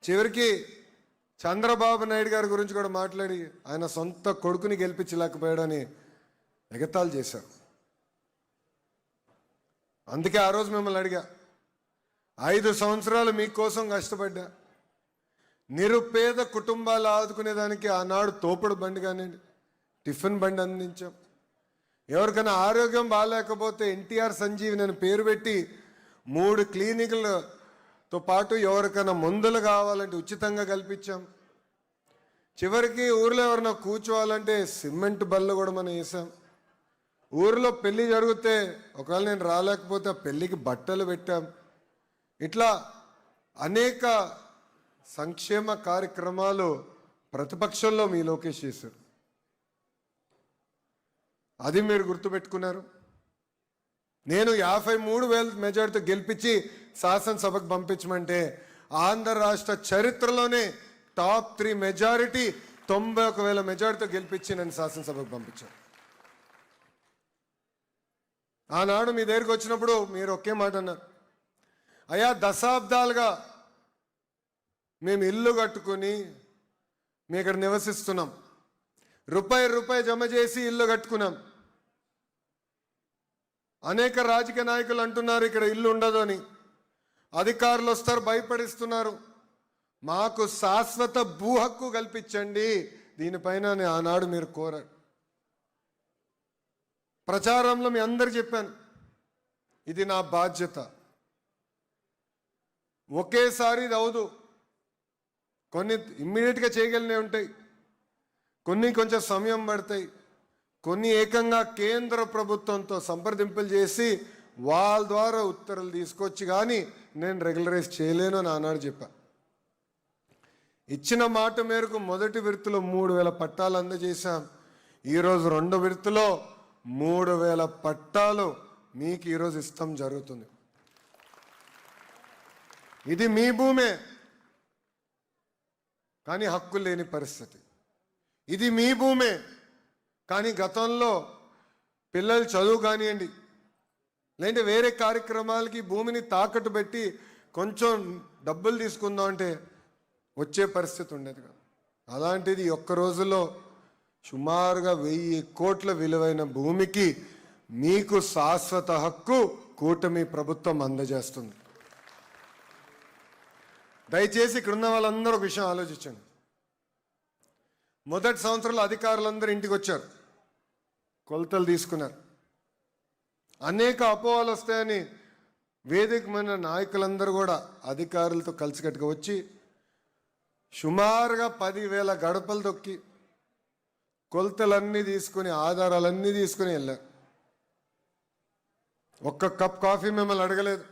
చివరికి చంద్రబాబు నాయుడు గారి గురించి కూడా మాట్లాడి ఆయన సొంత కొడుకుని గెలిపించలేకపోయాడని ఎగతాళి చేశారు. అందుకే ఆ రోజు మిమ్మల్ని అడిగా, 5 సంవత్సరాలు మీకోసం కష్టపడ్డా, నిరుపేద కుటుంబాలు ఆదుకునేదానికి ఆనాడు తోపుడు బండి కానివ్వండి, టిఫిన్ బండి అందించాం. ఎవరికైనా ఆరోగ్యం బాగాలేకపోతే ఎన్టీఆర్ సంజీవిని అని పేరు పెట్టి 3 క్లినిక్లతో పాటు ఎవరికైనా మందులు కావాలంటే ఉచితంగా కల్పించాం. చివరికి ఊర్లో ఎవరైనా కూర్చోవాలంటే సిమెంట్ బళ్ళు కూడా మనం వేసాం. ఊరిలో పెళ్లి జరిగితే ఒకవేళ నేను రాలేకపోతే ఆ పెళ్లికి బట్టలు పెట్టాం. ఇట్లా అనేక సంక్షేమ కార్యక్రమాలు ప్రతిపక్షంలో మీ లోకేష్ చేశారు. అది మీరు గుర్తుపెట్టుకున్నారు. నేను 53,000 మెజార్టీతో గెలిపించి శాసనసభకు పంపించమంటే ఆంధ్ర రాష్ట్ర చరిత్రలోనే టాప్ 3 మెజారిటీ 91,000 మెజార్టీతో గెలిపించి నేను శాసనసభకు పంపించాను. ఆనాడు మీ దగ్గరికి వచ్చినప్పుడు మీరు ఒకే మాట అన్నారు, అయ్యా దశాబ్దాలుగా మేము ఇల్లు కట్టుకుని మేము ఇక్కడ నివసిస్తున్నాం, రూపాయి జమ చేసి ఇల్లు కట్టుకున్నాం. అనేక రాజకీయ నాయకులు అంటున్నారు ఇక్కడ ఇల్లు ఉండదు అని, అధికారులు వస్తారు భయపడిస్తున్నారు. మాకు శాశ్వత భూ హక్కు కల్పించండి, దీనిపైన ఆనాడు మీరు కోరారు. ప్రచారంలో మీ అందరికి చెప్పాను, ఇది నా బాధ్యత. ఒకేసారి ఇది అవదు, కొన్ని ఇమ్మీడియట్గా చేయగలిగినవి ఉంటాయి, కొన్ని కొంచెం సమయం పడతాయి, కొన్ని ఏకంగా కేంద్ర ప్రభుత్వంతో సంప్రదింపులు చేసి వాళ్ళ ద్వారా ఉత్తర్వులు తీసుకొచ్చి కానీ నేను రెగ్యులరైజ్ చేయలేను అని ఆనాడు చెప్పా. ఇచ్చిన మాట మేరకు మొదటి విడతలో 3,000 పట్టాలు అందజేశాం. ఈరోజు 2వ విడతలో 3,000 పట్టాలు మీకు ఈరోజు ఇష్టం జరుగుతుంది. ఇది మీ భూమే కానీ హక్కు లేని పరిస్థితి. ఇది మీ భూమే కానీ గతంలో పిల్లలు చదువు కానివ్వండి, లేదంటే వేరే కార్యక్రమాలకి భూమిని తాకట్టు పెట్టి కొంచెం డబ్బులు తీసుకుందాం అంటే వచ్చే పరిస్థితి ఉండేది కాదు. అలాంటిది ఒక్క రోజులో సుమారుగా 1,000 కోట్ల విలువైన భూమికి మీకు శాశ్వత హక్కు కూటమి ప్రభుత్వం అందజేస్తుంది. దయచేసి ఇక్కడున్న వాళ్ళందరూ ఒక విషయం ఆలోచించండి. మొదటి సంవత్సరంలో అధికారులందరూ ఇంటికి వచ్చారు, కొలతలు తీసుకున్నారు. అనేక అపోహలు వస్తాయని వేదికమైన నాయకులందరూ కూడా అధికారులతో కలిసికట్టుగా వచ్చి సుమారుగా 10,000 గడపలు తొక్కి కొలతలన్నీ తీసుకుని ఆధారాలన్నీ తీసుకుని వెళ్ళారు. ఒక్క కప్ కాఫీ మిమ్మల్ని అడగలేదు,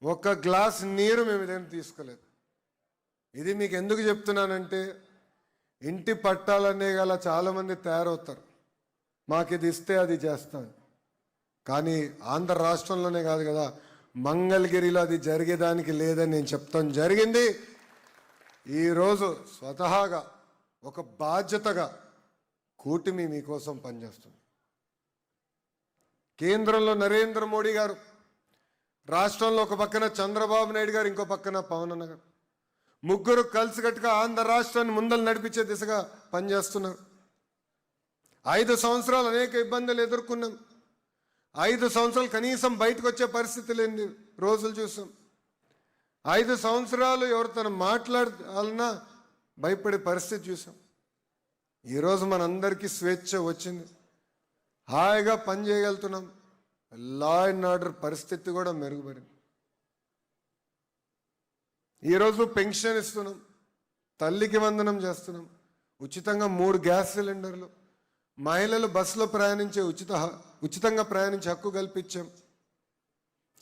ఒక్క గ్లాస్ నీరు మేము ఇదేం తీసుకోలేదు. ఇది మీకు ఎందుకు చెప్తున్నానంటే ఇంటి పట్టాలనే గల చాలామంది తయారవుతారు, మాకు ఇది ఇస్తే అది చేస్తాను. కానీ ఆంధ్ర రాష్ట్రంలోనే కాదు కదా, మంగళగిరిలో అది జరిగేదానికి లేదని నేను చెప్తాను. జరిగింది. ఈరోజు స్వతహాగా ఒక బాధ్యతగా కూటమి మీకోసం పనిచేస్తుంది. కేంద్రంలో నరేంద్ర మోడీ గారు, రాష్ట్రంలో ఒక పక్కన చంద్రబాబు నాయుడు గారు, ఇంకో పక్కన పవన్ అన్న గారు, ముగ్గురు కలిసికట్టుగా ఆంధ్ర రాష్ట్రాన్ని ముందలు నడిపించే దిశగా పనిచేస్తున్నారు. 5 సంవత్సరాలు అనేక ఇబ్బందులు ఎదుర్కొన్నాం. 5 సంవత్సరాలు కనీసం బయటకు వచ్చే పరిస్థితి లేని రోజులు చూసాం. 5 సంవత్సరాలు ఎవరితో మాట్లాడాలన్నా భయపడే పరిస్థితి చూసాం. ఈరోజు మనందరికీ స్వేచ్ఛ వచ్చింది, హాయిగా పని చేయగలుగుతున్నాం. లా అండ్ ఆర్డర్ పరిస్థితి కూడా మెరుగుపడింది. ఈరోజు పెన్షన్ ఇస్తున్నాం, తల్లికి వందనం చేస్తున్నాం, ఉచితంగా 3 గ్యాస్ సిలిండర్లు, మహిళలు బస్సులో ప్రయాణించే ఉచితంగా ప్రయాణించే హక్కు కల్పించాం.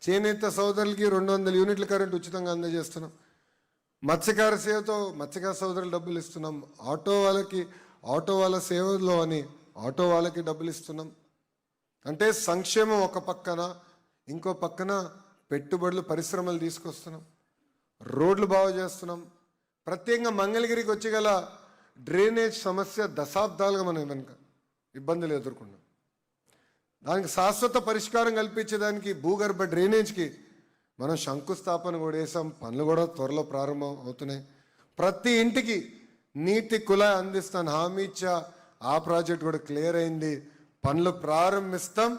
చేనేత సోదరులకి 200 యూనిట్ల కరెంట్ ఉచితంగా అందజేస్తున్నాం. మత్స్యకార సేవతో మత్స్యకార సోదరులు డబ్బులు ఇస్తున్నాం. ఆటో వాళ్ళ సేవలో అని ఆటో వాళ్ళకి డబ్బులు ఇస్తున్నాం. అంటే సంక్షేమం ఒక పక్కన, ఇంకో పక్కన పెట్టుబడులు పరిశ్రమలు తీసుకొస్తున్నాం, రోడ్లు బాగు చేస్తున్నాం. ప్రత్యేకంగా మంగళగిరికి వచ్చి గల డ్రైనేజ్ సమస్య దశాబ్దాలుగా మనం వెనుక ఇబ్బందులు ఎదుర్కొన్నాం. దానికి శాశ్వత పరిష్కారం కల్పించేదానికి భూగర్భ డ్రైనేజ్కి మనం శంకుస్థాపన కూడా వేసాం, పనులు కూడా త్వరలో ప్రారంభం అవుతున్నాయి. ప్రతి ఇంటికి నీటి కుళాయి అందిస్తాను హామీ ఇచ్చా, ఆ ప్రాజెక్ట్ కూడా క్లియర్ అయింది, పనులు ప్రారంభిస్తాం.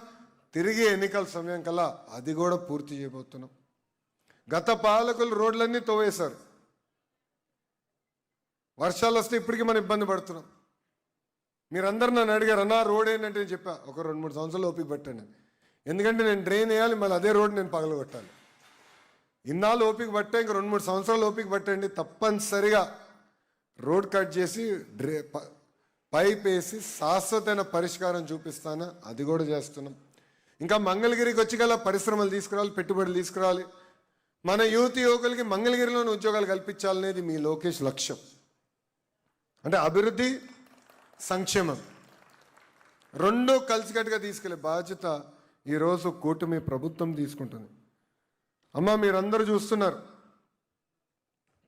తిరిగి ఎన్నికల సమయం కల్లా అది కూడా పూర్తి చేయబోతున్నాం. గత పాలకులు రోడ్లన్నీ తోవేశారు, వర్షాలు వస్తే ఇప్పటికీ మనం ఇబ్బంది పడుతున్నాం. మీరందరూ నన్ను అడిగారు, అన్నా రోడ్ ఏంటంటే నేను చెప్పా, ఒక 2-3 సంవత్సరాలు ఓపిక పట్టండి. ఎందుకంటే నేను డ్రైన్ వేయాలి, మళ్ళీ అదే రోడ్ నేను పగలగొట్టాలి. ఇన్నాళ్ళు ఓపిక పట్టే, ఇంక 2-3 సంవత్సరాలు ఓపిక పట్టండి. తప్పనిసరిగా రోడ్ కట్ చేసి పైప్ వేసి శాశ్వతమైన పరిష్కారం చూపిస్తాను, అది కూడా చేస్తున్నాం. ఇంకా మంగళగిరికి వచ్చి గల పరిశ్రమలు తీసుకురావాలి, పెట్టుబడులు తీసుకురావాలి. మన యువకులకి మంగళగిరిలోని ఉద్యోగాలు కల్పించాలనేది మీ లోకేష్ లక్ష్యం. అంటే అభివృద్ధి, సంక్షేమం రెండూ కలిసికట్టుగా తీసుకెళ్లే బాధ్యత ఈరోజు కూటమి ప్రభుత్వం తీసుకుంటుంది. అమ్మ, మీరందరూ చూస్తున్నారు,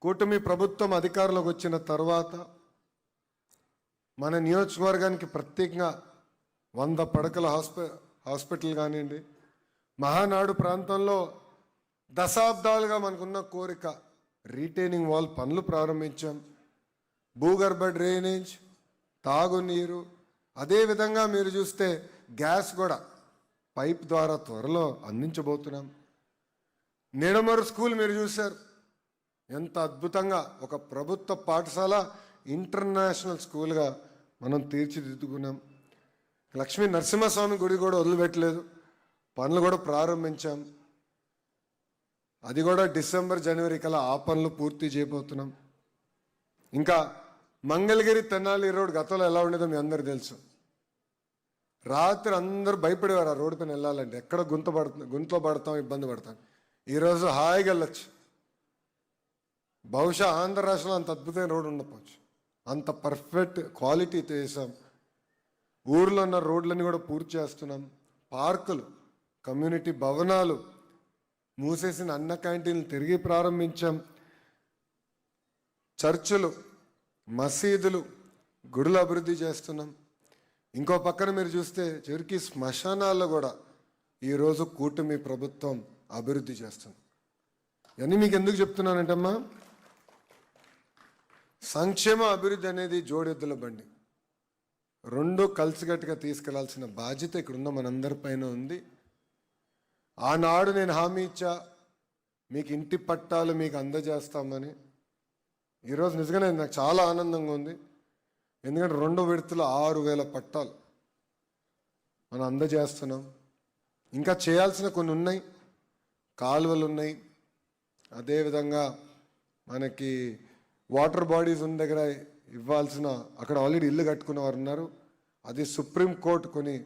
కూటమి ప్రభుత్వం అధికారంలోకి వచ్చిన తర్వాత మన నియోజకవర్గానికి ప్రత్యేకంగా 100 పడకల హాస్పిటల్ కానివ్వండి, మహానాడు ప్రాంతంలో దశాబ్దాలుగా మనకున్న కోరిక రీటైనింగ్ వాల్ పనులు ప్రారంభించాం. భూగర్భ డ్రైనేజ్, తాగునీరు, అదేవిధంగా మీరు చూస్తే గ్యాస్ కూడా పైప్ ద్వారా త్వరలో అందించబోతున్నాం. నిడమరు స్కూల్ మీరు చూశారు, ఎంత అద్భుతంగా ఒక ప్రభుత్వ పాఠశాల ఇంటర్నేషనల్ స్కూల్గా మనం తీర్చిదిద్దుకున్నాం. లక్ష్మీ నరసింహస్వామి గుడి కూడా వదిలిపెట్టలేదు, పనులు కూడా ప్రారంభించాం. అది కూడా డిసెంబర్ జనవరి కల్లా ఆ పనులు పూర్తి చేయబోతున్నాం. ఇంకా మంగళగిరి తెనాలి రోడ్ గతంలో ఎలా ఉండేదో మీ అందరు తెలుసు. రాత్రి అందరూ భయపడేవారు ఆ రోడ్డు పైన వెళ్ళాలంటే, ఎక్కడ గుంతలో పడతాం, ఇబ్బంది పడతాం. ఈరోజు హాయిగా వెళ్ళొచ్చు. బహుశా ఆంధ్ర రాష్ట్రంలో అంత అద్భుతమైన రోడ్డు ఉండకపోవచ్చు, అంత పర్ఫెక్ట్ క్వాలిటీతో వేసాం. ఊర్లో ఉన్న రోడ్లన్నీ కూడా పూర్తి చేస్తున్నాం. పార్కులు, కమ్యూనిటీ భవనాలు, మూసేసిన అన్న క్యాంటీన్లు తిరిగి ప్రారంభించాం. చర్చిలు, మసీదులు, గుడులు అభివృద్ధి చేస్తున్నాం. ఇంకో పక్కన మీరు చూస్తే చివరికి శ్మశానాల్లో కూడా ఈరోజు కూటమి ప్రభుత్వం అభివృద్ధి చేస్తుంది. ఇవన్నీ మీకు ఎందుకు చెప్తున్నానంటమ్మా, సంక్షేమ అభివృద్ధి అనేది జోడెద్దుల బండి, రెండు కలిసికట్టుగా తీసుకెళ్లాల్సిన బాధ్యత ఇక్కడున్న మనందరిపైన ఉంది. ఆనాడు నేను హామీ ఇచ్చా, మీకు ఇంటి పట్టాలు మీకు అందజేస్తామని. ఈరోజు నిజంగానే నాకు చాలా ఆనందంగా ఉంది. ఎందుకంటే 2వ విడతలో 6,000 పట్టాలు మనం అందజేస్తున్నాం. ఇంకా చేయాల్సిన కొన్ని ఉన్నాయి, కాలువలు ఉన్నాయి, అదేవిధంగా మనకి వాటర్ బాడీస్ ఉన్న దగ్గర ఇవ్వాల్సిన, అక్కడ ఆల్రెడీ ఇల్లు కట్టుకున్న వారు ఉన్నారు, అది సుప్రీంకోర్టు కొన్ని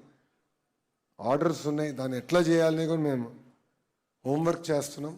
ఆర్డర్స్ ఉన్నాయి, దాన్ని ఎట్లా చేయాలని కూడా మేము హోంవర్క్ చేస్తున్నాం.